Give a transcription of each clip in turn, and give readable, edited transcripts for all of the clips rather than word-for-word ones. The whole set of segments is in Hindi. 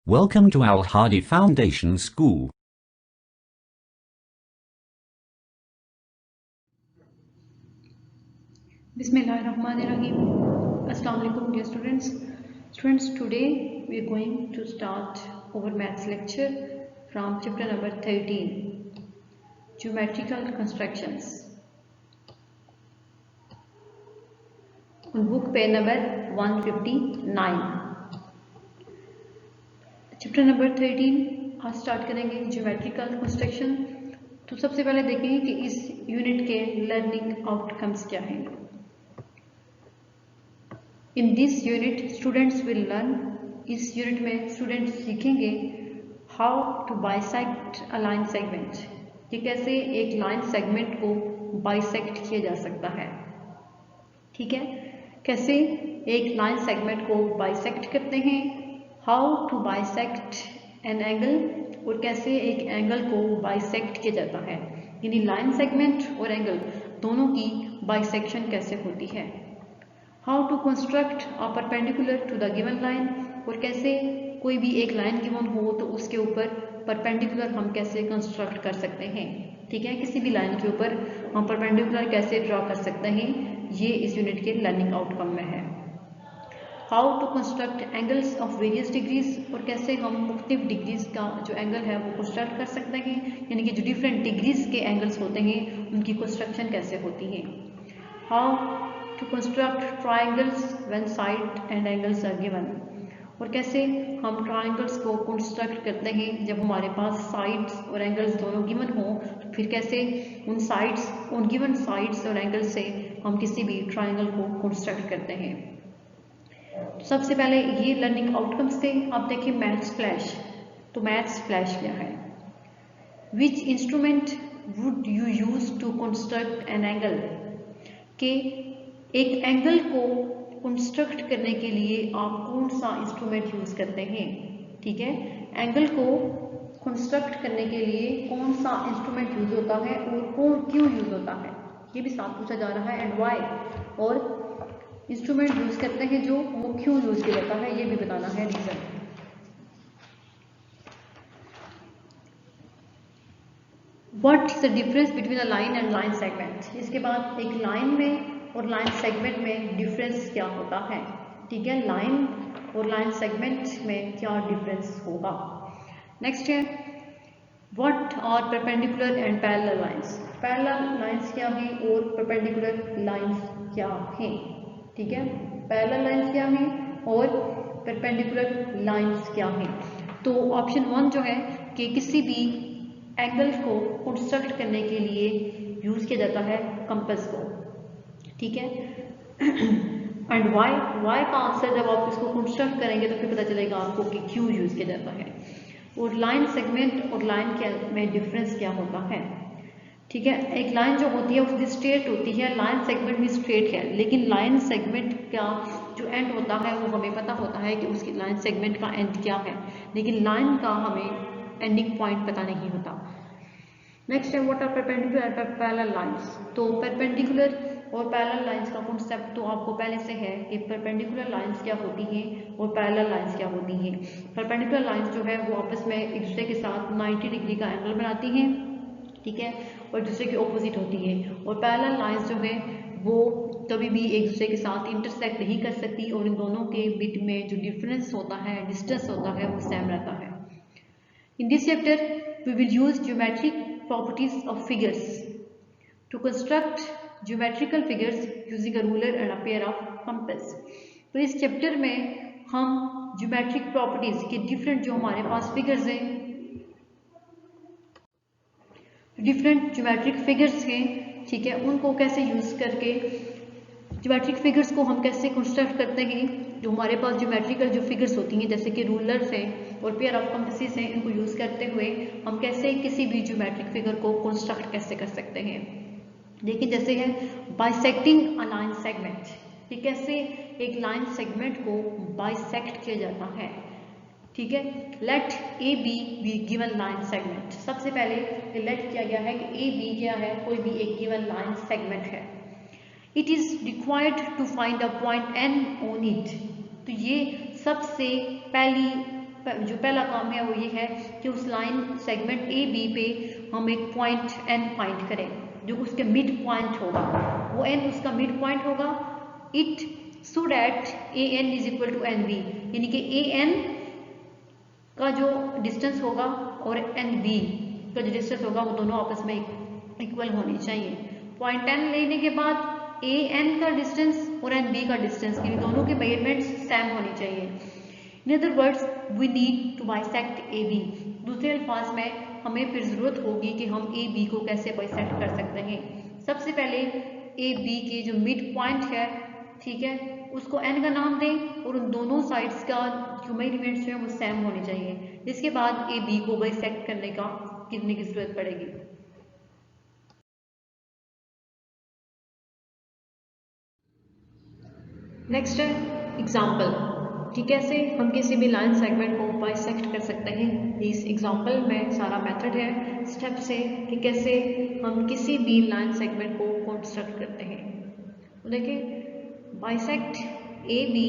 Welcome to Al Hadi Foundation School. Bismillahirrahmanirrahim. Assalamu alaikum dear students. Students, today we are going to start our maths lecture from chapter number 13, Geometrical Constructions. On book page number 159. Chapter number 13 आज स्टार्ट करेंगे ज्योमेट्रिकल कंस्ट्रक्शन। तो सबसे पहले देखेंगे कि इस यूनिट के लर्निंग आउटकम्स क्या हैं। In this unit students will learn, इस यूनिट में स्टूडेंट्स सीखेंगे how to bisect a line segment, कि कैसे एक लाइन सेगमेंट को बाइसेक्ट किया जा सकता है। ठीक है, कैसे एक लाइन सेगमेंट को बाइसेक्ट करते हैं, how to bisect an angle, और कैसे एक एंगल को बाइसेक्ट किया जाता है, यानी लाइन सेगमेंट और एंगल दोनों की बाइसेक्शन कैसे होती है। How to construct a perpendicular to the given line, और कैसे कोई भी एक लाइन गिवन हो तो उसके ऊपर परपेंडिकुलर हम कैसे कंस्ट्रक्ट कर सकते हैं। ठीक है, किसी भी लाइन के ऊपर हम परपेंडिकुलर कैसे ड्रॉ कर सकते हैं, ये इस यूनिट के लर्निंग आउटकम में है। How to construct angles of various degrees, और कैसे हम मुख्तलिफ डिग्रीज का जो एंगल है वो कंस्ट्रक्ट कर सकते हैं, यानी कि जो डिफरेंट डिग्रीज के एंगल्स होते हैं उनकी कंस्ट्रक्शन कैसे होती है। How to construct triangles when side and angles are given, और कैसे हम ट्राइंगल्स को कंस्ट्रक्ट करते हैं जब हमारे पास साइड्स और एंगल्स दोनों गिवन हो, तो फिर कैसे उन गिवन साइड्स और एंगल्स से हम किसी भी ट्राइंगल को कंस्ट्रक्ट करते हैं। सबसे पहले ये लर्निंग आउटकम्स थे। अब देखिए मैथ्स फ्लैश। तो मैथ्स फ्लैश क्या है। Which instrument would you use to construct an angle, के एक एंगल को कंस्ट्रक्ट करने के लिए आप कौन सा इंस्ट्रूमेंट यूज करते हैं। ठीक है, एंगल को कंस्ट्रक्ट करने के लिए कौन सा इंस्ट्रूमेंट यूज होता है और क्यों यूज होता है, ये भी साथ पूछा जा रहा है। एंड वाई, और इंस्ट्रूमेंट यूज करते हैं जो वो क्यों यूज किया जाता है, ये भी बताना है reason. What is the difference between a line and line segment, इसके बाद एक लाइन में और लाइन सेगमेंट में डिफरेंस क्या होता है। ठीक है, लाइन और लाइन सेगमेंट में क्या डिफरेंस होगा। नेक्स्ट है what are perpendicular and parallel lines, parallel lines क्या है और परपेंडिकुलर लाइंस क्या है। ठीक है, पैरेलल लाइंस क्या है और परपेंडिकुलर लाइंस क्या है। तो ऑप्शन 1 जो है कि किसी भी एंगल को कंस्ट्रक्ट करने के लिए यूज किया जाता है कंपास को। ठीक है, एंड वाई का आंसर जब आप इसको कंस्ट्रक्ट करेंगे तो फिर पता चलेगा आपको कि क्यों यूज किया जाता है। और लाइन सेगमेंट और लाइन के में डिफरेंस क्या होता है। ठीक है, एक लाइन जो होती है उसकी स्ट्रेट होती है, लाइन सेगमेंट भी स्ट्रेट है, लेकिन लाइन सेगमेंट का जो एंड होता है वो हमें पता होता है कि उसकी लाइन सेगमेंट का एंड क्या है, लेकिन लाइन का हमें एंडिंग पॉइंट पता नहीं होता। नेक्स्ट है what are perpendicular and parallel lines. तो परपेंडिकुलर और पैरेलल लाइंस का कॉन्सेप्ट तो आपको पहले से है कि परपेंडिकुलर लाइंस क्या होती हैं और पैरेलल लाइंस क्या होती हैं। परपेंडिकुलर लाइंस जो है वो आपस में एक दूसरे के साथ 90 डिग्री का एंगल बनाती हैं। ठीक है, और दूसरे के ऑपोजिट होती है। और पैरेलल लाइंस जो है वो कभी भी एक दूसरे के साथ इंटरसेक्ट नहीं कर सकती, और इन दोनों के बीच में जो डिफरेंस होता है, डिस्टेंस होता है, वो सेम रहता है। In this chapter we will use geometric properties of figures to construct geometrical figures using a ruler and a pair of compass। तो इस चैप्टर में हम ज्योमेट्रिक प्रॉपर्टीज के डिफरेंट जो हमारे पास फिगर्स हैं, डिफरेंट ज्योमेट्रिक फिगर्स हैं, ठीक है, उनको कैसे यूज करके ज्योमेट्रिक फिगर्स को हम कैसे कंस्ट्रक्ट करते हैं। जो हमारे पास ज्योमेट्रिकल जो फिगर्स होती हैं जैसे कि रूलर्स हैं और पेयर ऑफ कंपासेस हैं, इनको यूज करते हुए हम कैसे किसी भी ज्योमेट्रिक फिगर को कंस्ट्रक्ट कैसे कर सकते हैं। देखिए जैसे है बाइसेक्टिंग अ लाइन सेगमेंट, कि कैसे एक लाइन सेगमेंट को बाइसेक्ट किया जाता है। ठीक है, let A B given line segment. सबसे पहले लेट किया गया है कि ए बी क्या है, कोई भी एक गिवन लाइन सेगमेंट है। It is required to find a point N on it. तो ये सबसे जो पहला काम है वो ये है कि उस लाइन सेगमेंट ए बी पे हम एक पॉइंट एन फाइंड करें, जो उसके मिड पॉइंट होगा, वो एन उसका मिड पॉइंट होगा। It so that A N is equal to N B, यानी कि ए एन का जो डिस्टेंस होगा और एन बी का जो डिस्टेंस होगा वो दोनों आपस में इक्वल होनी चाहिए। पॉइंट एन लेने के बाद ए एन का डिस्टेंस और एन बी का डिस्टेंस, यानी दोनों के मेजरमेंट्स सेम होने चाहिए। In other words we need to bisect A B. दूसरे अल्फाज में हमें फिर ज़रूरत होगी कि हम ए बी को कैसे बाइसेक्ट कर सकते हैं। सबसे पहले ए बी के जो मिड पॉइंट है, ठीक है, उसको एन का नाम दें और उन दोनों साइड्स का जो मेजरमेंट्स हैं वो सेम होने चाहिए। इसके बाद ए बी को बाइसेक्ट करने की ज़रूरत पड़ेगी। नेक्स्ट है एग्जाम्पल कि कैसे हम किसी भी लाइन सेगमेंट को बाइसेक्ट कर सकते हैं। इस एग्जाम्पल में सारा मेथड है, स्टेप्स है कि कैसे हम किसी भी लाइन सेगमेंट को कंस्ट्रक्ट करते हैं। तो देखिए, bisect A be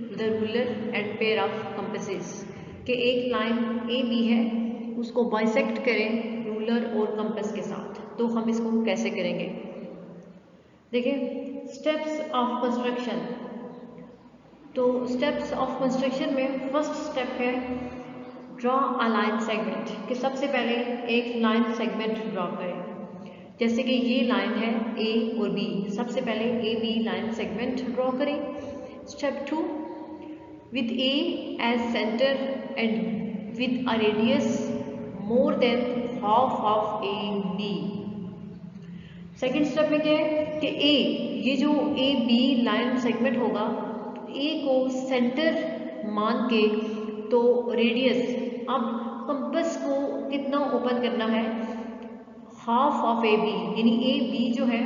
with ruler and pair of compasses, कि एक लाइन ए बी है उसको बाइसेक्ट करें रूलर और कंपास के साथ। तो हम इसको कैसे करेंगे, देखिए स्टेप्स ऑफ कंस्ट्रक्शन। तो स्टेप्स ऑफ कंस्ट्रक्शन में फर्स्ट स्टेप है ड्रॉ अ लाइन सेगमेंट, कि सबसे पहले एक लाइन सेगमेंट ड्रॉ करें। जैसे कि ये लाइन है ए और बी, सबसे पहले A B line segment draw करें। Step 2, with A as centre and with a radius more than half of A B. Second step में क्या है कि ए, ये जो ए बी लाइन सेगमेंट होगा, ए को सेंटर मान के तो रेडियस, अब कंपास को कितना ओपन करना है, हाफ ऑफ ए बी, यानी ए बी जो है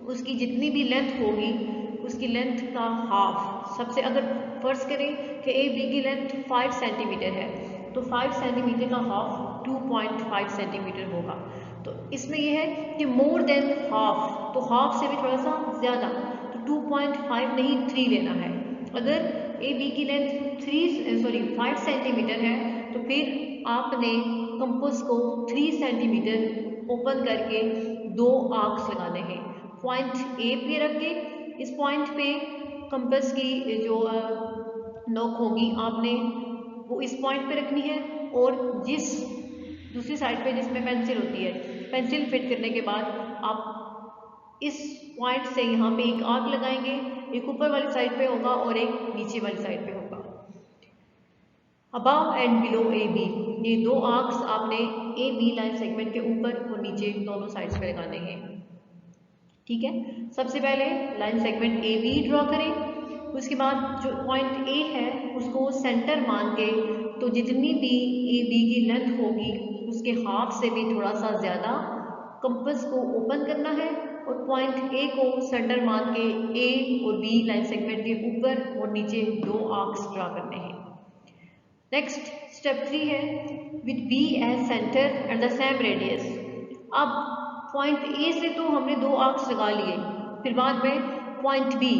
उसकी जितनी भी लेंथ होगी उसकी लेंथ का हाफ। सबसे अगर फर्ज करें कि ए बी की लेंथ 5 सेंटीमीटर है तो 5 सेंटीमीटर का हाफ 2.5 सेंटीमीटर होगा। तो इसमें यह है कि मोर देन हाफ, तो हाफ से भी थोड़ा सा ज़्यादा, तो 2.5 नहीं 3 लेना है। अगर ए बी की लेंथ 5 सेंटीमीटर है तो फिर आपने कंपास को 3 सेंटीमीटर ओपन करके 2 आर्क्स लगाने हैं। पॉइंट ए पे रख के इस पॉइंट पे कंपास की जो नोक होगी आपने वो इस पॉइंट पे रखनी है, और जिस दूसरी साइड पे जिसमें पेंसिल होती है, पेंसिल फिट करने के बाद आप इस पॉइंट से यहाँ पे एक आर्क लगाएंगे, एक ऊपर वाली साइड पे होगा और एक नीचे वाली साइड पे होगा। Above and below A B, ये 2 आर्क्स आपने ए बी लाइन सेगमेंट के ऊपर और नीचे दोनों साइड्स पे लगाने हैं। ठीक है, सबसे पहले line segment A B draw करें। उसके बाद जो पॉइंट ए है उसको सेंटर मान के तो जितनी भी ए बी की लेंथ होगी उसके हाफ से भी थोड़ा सा ज़्यादा कंपास को ओपन करना है, और पॉइंट ए को सेंटर मान के ए और बी लाइन सेगमेंट के ऊपर और नीचे 2 आर्क्स ड्रॉ करने हैं। नेक्स्ट स्टेप 3 है with B as centre and the same radius. अब पॉइंट ए से तो हमने 2 आर्क्स लगा लिए, फिर बाद में पॉइंट बी,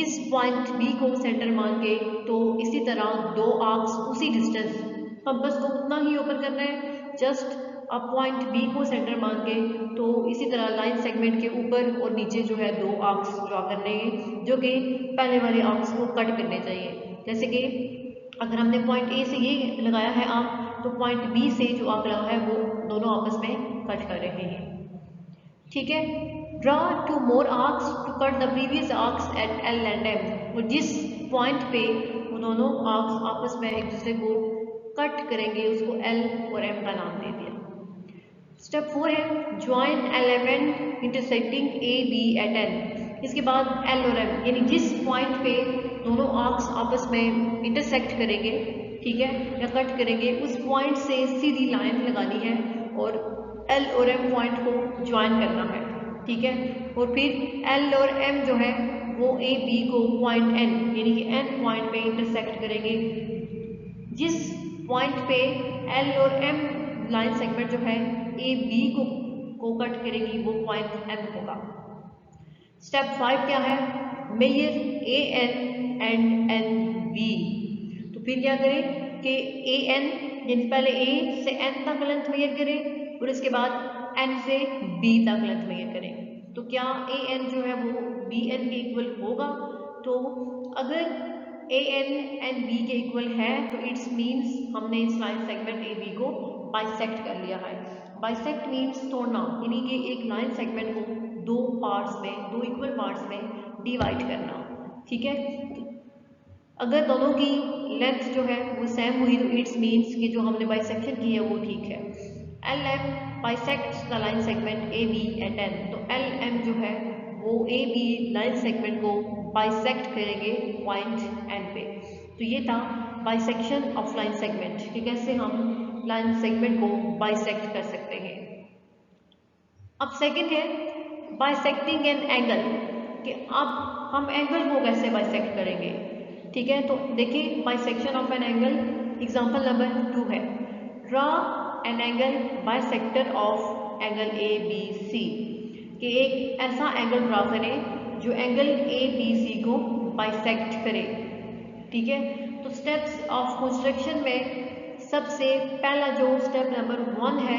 इस पॉइंट बी को सेंटर मान के तो इसी तरह 2 आर्क्स उसी डिस्टेंस, कंपास को उतना ही ओपन करना है, जस्ट अब पॉइंट बी को सेंटर मान के तो इसी तरह लाइन सेगमेंट के ऊपर और नीचे जो है 2 आर्क्स ड्रॉ करने हैं, जो कि पहले वाले आर्क्स को कट करने चाहिए। जैसे कि अगर हमने पॉइंट ए से ये लगाया है आर्क, तो पॉइंट बी से जो आर्क लगा है वो दोनों आपस में कट कर रहे हैं। ठीक है, draw 2 more arcs to cut the previous arcs at L and M, और जिस पॉइंट पे वो दोनों आर्क्स आपस में एक दूसरे को कट करेंगे उसको एल और एम का नाम दे दिया। स्टेप 4 है join element intersecting A B at N. इसके बाद एल और एम, यानी जिस पॉइंट पे दोनों आर्क्स आपस में इंटरसेक्ट करेंगे, ठीक है, या कट करेंगे, उस पॉइंट से सीधी लाइन लगानी है और एल और एम पॉइंट को ज्वाइन करना है। ठीक है, और फिर एल और एम जो है वो ए बी को पॉइंट एन, यानी कि एन पॉइंट पे इंटरसेक्ट करेंगे। जिस पॉइंट पे एल और एम लाइन सेगमेंट जो है ए बी को कट करेगी वो पॉइंट एम होगा। स्टेप 5 क्या है, measure A N and N B. तो फिर क्या करें, कि ए एन, यानी पहले ए से एन तक लेंथ मेजर करें और इसके बाद एन से बी तक लेंथ मेजर करें। तो क्या ए एन जो है वो बी एन के इक्वल होगा? तो अगर ए एन एंड बी के इक्वल है तो इट्स मीन्स हमने इस लाइन सेगमेंट ए बी को बाइसेक्ट कर लिया है। बाइसेक्ट मीन्स तोड़ना, यानी कि एक लाइन सेगमेंट को दो पार्ट्स में, दो इक्वल पार्ट्स में डिवाइड करना। ठीक है, अगर दोनों की लेंथ जो है वो सेम हुई तो इट्स मीन्स कि जो हमने बाइसेक्शन की है वो ठीक है। L M bisects the line segment A B at N. तो एल एम जो है वो ए बी लाइन सेगमेंट को बाइसेक्ट करेंगे पॉइंट एन पे। तो ये था बाइसेक्शन ऑफ लाइन सेगमेंट कि कैसे हम लाइन सेगमेंट को बाइसेक्ट कर सकते हैं। अब सेकंड है बाइसेक्टिंग एन एंगल, कि अब हम एंगल को कैसे बाइसेक्ट करेंगे। ठीक है, तो देखिए bisection of an angle example number 2 है, draw an angle bisector of angle A B C, कि एक ऐसा एंगल ड्रा करें जो एंगल ए बी सी को बाइसेक्ट करे। ठीक है, तो स्टेप्स ऑफ कंस्ट्रक्शन में सबसे पहला जो स्टेप नंबर 1 है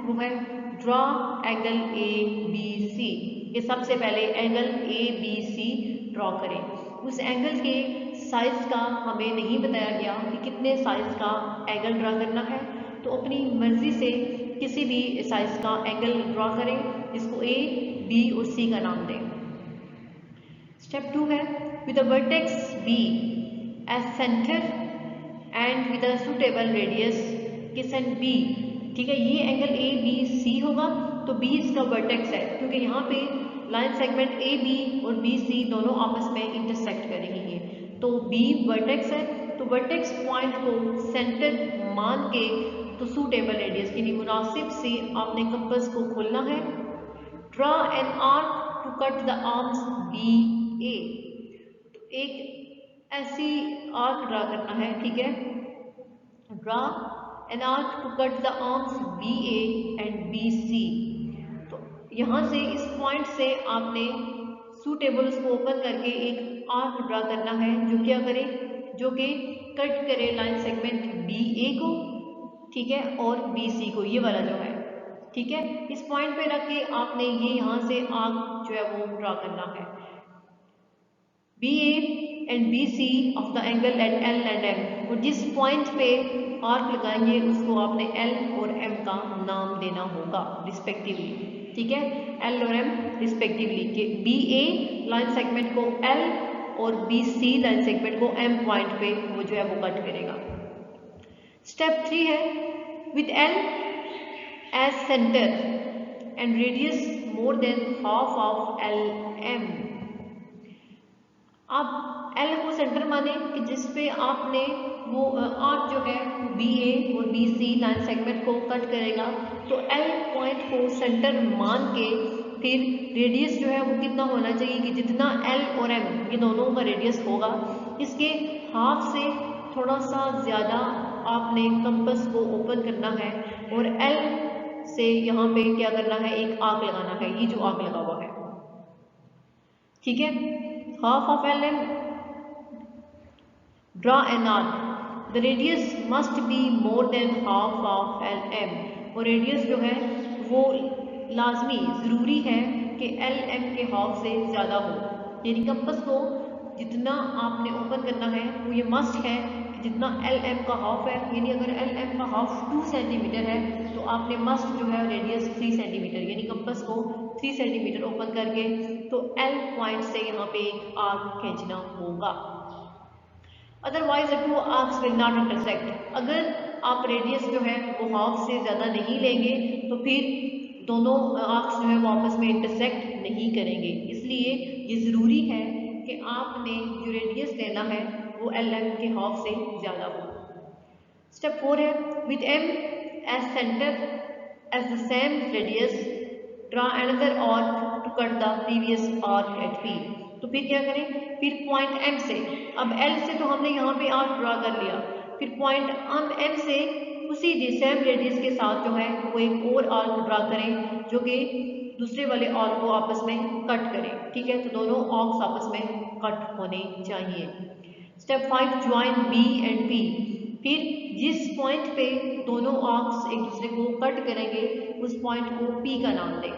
वो है draw angle A B C, कि सबसे पहले angle A B C draw करें। उस एंगल के साइज का हमें नहीं बताया गया कि कितने साइज का एंगल ड्रा करना है, तो अपनी मर्जी से किसी भी साइज का एंगल ड्रॉ करें जिसको ए बी और सी का नाम दें। स्टेप 2 है with the vertex B as centre and with a suitable radius kiss and B. ठीक है, ये एंगल ए बी सी होगा तो बी इसका वर्टेक्स है, क्योंकि यहाँ पे लाइन सेगमेंट ए बी और बी सी दोनों आपस में इंटरसेक्ट कर रही हैं, तो बी वर्टेक्स है। तो वर्टेक्स पॉइंट को सेंटर मान के तो सूटेबल रेडियस यानी मुनासिब से आपने कंपास को खोलना है। Draw an arc to cut the arms B A, तो एक ऐसी आर्क ड्रा करना है। ठीक है, draw an arc to cut the arms B A and B C. तो यहाँ से इस पॉइंट से आपने सूटेबल उसको ओपन करके एक आर्क ड्रा करना है जो क्या करे, जो कि कट करे लाइन सेगमेंट बी ए को, ठीक है, और बी सी को, ये वाला जो है। ठीक है, इस पॉइंट पे रख के आपने ये यहाँ से आर्क जो है वो ड्रा करना है। B A and B C of the angle at L and M, और जिस पॉइंट पे आर्क लगाएंगे उसको आपने एल और एम का नाम देना होगा रिस्पेक्टिवली। ठीक है, एल और एम रिस्पेक्टिवली, कि बी ए लाइन सेगमेंट को एल और बी सी लाइन सेगमेंट को एम पॉइंट पे वो जो है वो कट करेगा। स्टेप 3 है with L as centre and radius more than half of L M. अब एल को सेंटर माने कि जिस पे आपने वो आर्क जो है बी ए और बी सी लाइन सेगमेंट को कट करेगा, तो एल पॉइंट को सेंटर मान के फिर रेडियस जो है वो कितना होना चाहिए कि जितना एल और एम ये दोनों का रेडियस होगा इसके हाफ से थोड़ा सा ज़्यादा आपने कंपास को ओपन करना है और एल से यहाँ पे क्या करना है, एक आर्क लगाना है, ये जो आर्क लगा हुआ है। ठीक है, half of L M, draw an arc, the radius must be more than half of L M, और रेडियस जो है वो लाजमी ज़रूरी है कि एल एम के हाफ से ज़्यादा हो, यानी कंपास को जितना आपने ओपन करना है वो ये मस्ट है कि जितना एल एम का हाफ है, यानी अगर एल एम का हाफ 2 सेंटीमीटर है तो आपने मस्ट जो है रेडियस 3 सेंटीमीटर, यानी कंपास को 3 सेंटीमीटर ओपन करके तो एल पॉइंट से यहाँ पे एक आर्क खींचना होगा। Otherwise the two arcs will not intersect, अगर आप रेडियस जो है वो हाफ से ज़्यादा नहीं लेंगे तो फिर दोनों आर्क्स जो है वो आपस में इंटरसेक्ट नहीं करेंगे। इसलिए ये ज़रूरी है कि आपने जो रेडियस लेना है वो एल एम के हाफ से ज़्यादा हो। स्टेप 4 है with M as centre as the same radius draw another arc to cut the previous arc at P. तो फिर क्या करें, फिर पॉइंट एम से, अब एल से तो हमने यहाँ पे आर्क ड्रा कर लिया, फिर पॉइंट एम से उसी सेम रेडियस के साथ जो है वो एक और आर्क ड्रा करें जो कि दूसरे वाले आर्क को आपस में कट करें। ठीक है, तो दोनों आर्क्स आपस में कट होने चाहिए। Step 5 join B and P, फिर जिस पॉइंट पे दोनों आर्क्स एक दूसरे को कट करेंगे उस पॉइंट को P का नाम दें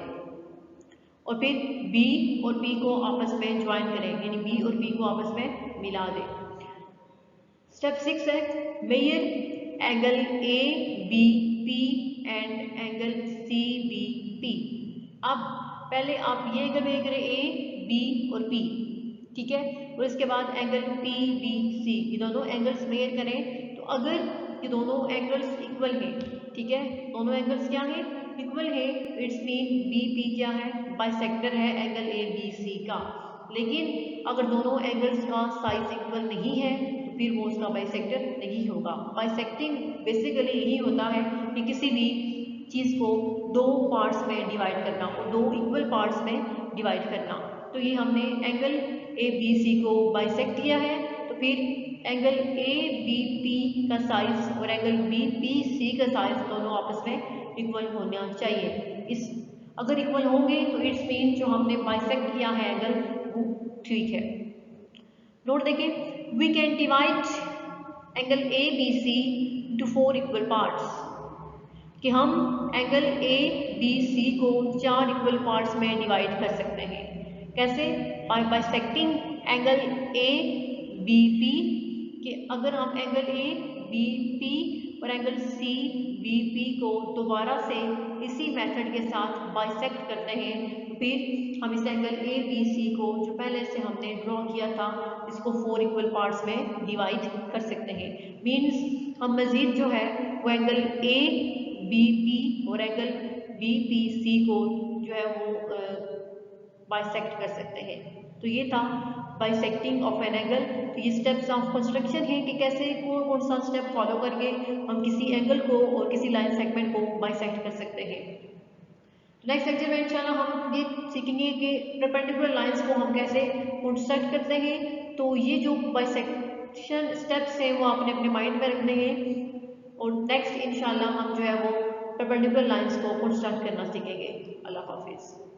और फिर B और P को आपस में ज्वाइन करें, यानी B और P को आपस में मिला दें। स्टेप 6 है measure angle ABP and angle CBP। अब पहले आप ये एंगल मेजर करें A, B और P, ठीक है, और इसके बाद एंगल PBC, ये दोनों एंगल्स मेजर करें। तो अगर ये दोनों एंगल्स इक्वल हैं, ठीक है, दोनों एंगल्स क्या हैं, इक्वल है, इट्स मीन BP क्या है, बाइसेक्टर है एंगल ABC का। लेकिन अगर दोनों एंगल्स का साइज इक्वल नहीं है तो फिर वो उसका बाइसेक्टर नहीं होगा। बाइसेक्टिंग बेसिकली यही होता है कि किसी भी चीज़ को दो पार्ट्स में डिवाइड करना और दो इक्वल पार्ट्स में डिवाइड करना। तो ये हमने एंगल ABC को बाइसेक्ट किया है, तो फिर एंगल ABP का साइज और एंगल BPC का साइज दोनों आपस में इक्वल होना चाहिए। इस अगर इक्वल होंगे तो इट्स मीन जो हमने बाइसेक्ट किया है एंगल वो ठीक है। नोट देखिए, we can divide angle ABC into 4 equal parts, कि हम एंगल ABC को 4 इक्वल पार्ट्स में डिवाइड कर सकते हैं। कैसे? बाय बाइसेक्टिंग एंगल ABP, कि अगर हम एंगल ABP और एंगल CBP को दोबारा से इसी मेथड के साथ बाइसेक्ट करते हैं, तो फिर हम इस एंगल ABC को जो पहले से हमने ड्रॉ किया था इसको 4 इक्वल पार्ट्स में डिवाइड कर सकते हैं। मीन्स हम मजीद जो है वो एंगल ABP और एंगल BPC को जो है वो बाइसेक्ट कर सकते हैं। तो ये था बाइसेक्टिंग ऑफ एन एंगल। तो ये स्टेप्स ऑफ कंस्ट्रक्शन है कि कैसे कौन सा स्टेप फॉलो करके हम किसी एंगल को और किसी लाइन सेगमेंट को बाइसेक्ट कर सकते हैं। नेक्स्ट लेक्चर में इंशाल्लाह हम ये सीखेंगे कि परपेंडिकुलर लाइंस को हम कैसे कंस्ट्रक्ट करते हैं। तो ये जो बाइसेक्शन स्टेप्स हैं वो आपने अपने माइंड में रखने हैं और नेक्स्ट इंशाल्लाह हम जो है वो परपेंडिकुलर लाइंस को कंस्ट्रक्ट करना सीखेंगे। अल्लाह हाफिज़।